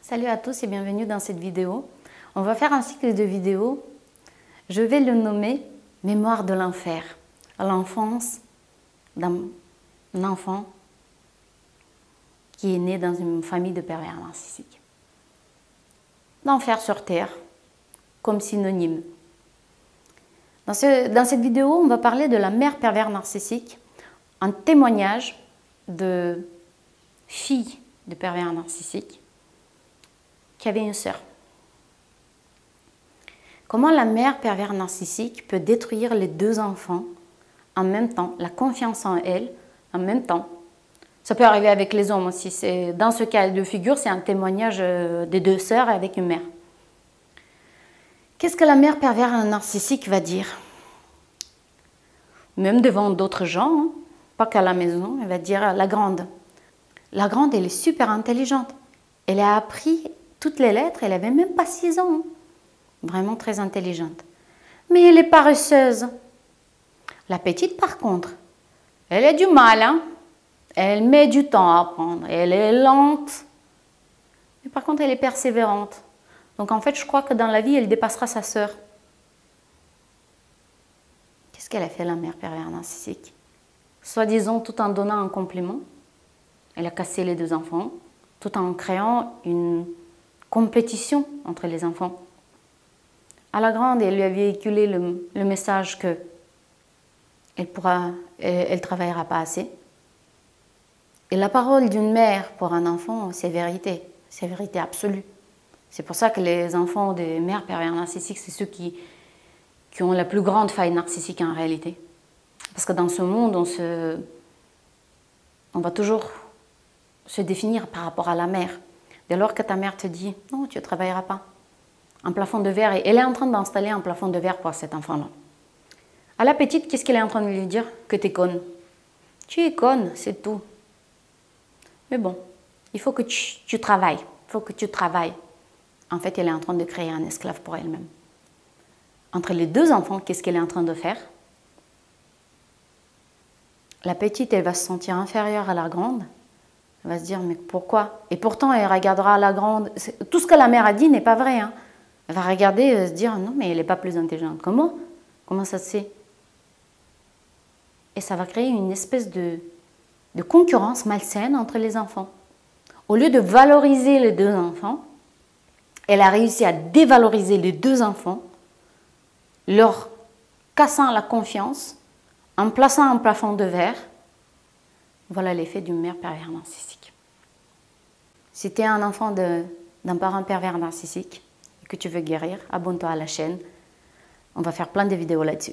Salut à tous et bienvenue dans cette vidéo. On va faire un cycle de vidéos. Je vais le nommer Mémoire de l'enfer, à l'enfance d'un enfant qui est né dans une famille de pervers narcissiques. L'enfer sur terre, comme synonyme. Dans cette vidéo, on va parler de la mère pervers narcissique, un témoignage de fille de pervers narcissique qui avait une sœur. Comment la mère pervers narcissique peut détruire les deux enfants en même temps, la confiance en elle en même temps. Ça peut arriver avec les hommes aussi. Dans ce cas de figure, c'est un témoignage des deux sœurs avec une mère. Qu'est-ce que la mère pervers narcissique va dire? Même devant d'autres gens, hein, pas qu'à la maison, elle va dire la grande. La grande, elle est super intelligente. Elle a appris toutes les lettres, elle n'avait même pas 6 ans. Hein. Vraiment très intelligente. Mais elle est paresseuse. La petite, par contre, elle a du mal. Hein. Elle met du temps à apprendre. Elle est lente. Mais par contre, elle est persévérante. Donc en fait, je crois que dans la vie, elle dépassera sa sœur. Qu'est-ce qu'elle a fait, la mère pervers narcissique? Soi-disant, tout en donnant un compliment, elle a cassé les deux enfants, tout en créant une compétition entre les enfants. À la grande, elle lui a véhiculé le message que elle travaillera pas assez. Et la parole d'une mère pour un enfant, c'est vérité absolue. C'est pour ça que les enfants des mères pervers narcissiques, c'est ceux qui ont la plus grande faille narcissique en réalité. Parce que dans ce monde, on va toujours se définir par rapport à la mère. Dès lors que ta mère te dit « Non, tu ne travailleras pas », un plafond de verre, et elle est en train d'installer un plafond de verre pour cet enfant-là. À la petite, qu'est-ce qu'elle est en train de lui dire? Que tu es conne. Tu es conne, c'est tout. Mais bon, il faut que tu travailles. Il faut que tu travailles. En fait, elle est en train de créer un esclave pour elle-même. Entre les deux enfants, qu'est-ce qu'elle est en train de faire? La petite, elle va se sentir inférieure à la grande. Elle va se dire, mais pourquoi? Et pourtant, elle regardera la grande. Tout ce que la mère a dit n'est pas vrai. Hein. Elle va regarder et se dire, non, mais elle n'est pas plus intelligente que moi. Comment ça se fait? Et ça va créer une espèce de concurrence malsaine entre les enfants. Au lieu de valoriser les deux enfants, elle a réussi à dévaloriser les deux enfants, leur cassant la confiance, en plaçant un plafond de verre. Voilà l'effet d'une mère pervers narcissique. Si tu es un enfant d'un parent pervers narcissique et que tu veux guérir, abonne-toi à la chaîne. On va faire plein de vidéos là-dessus.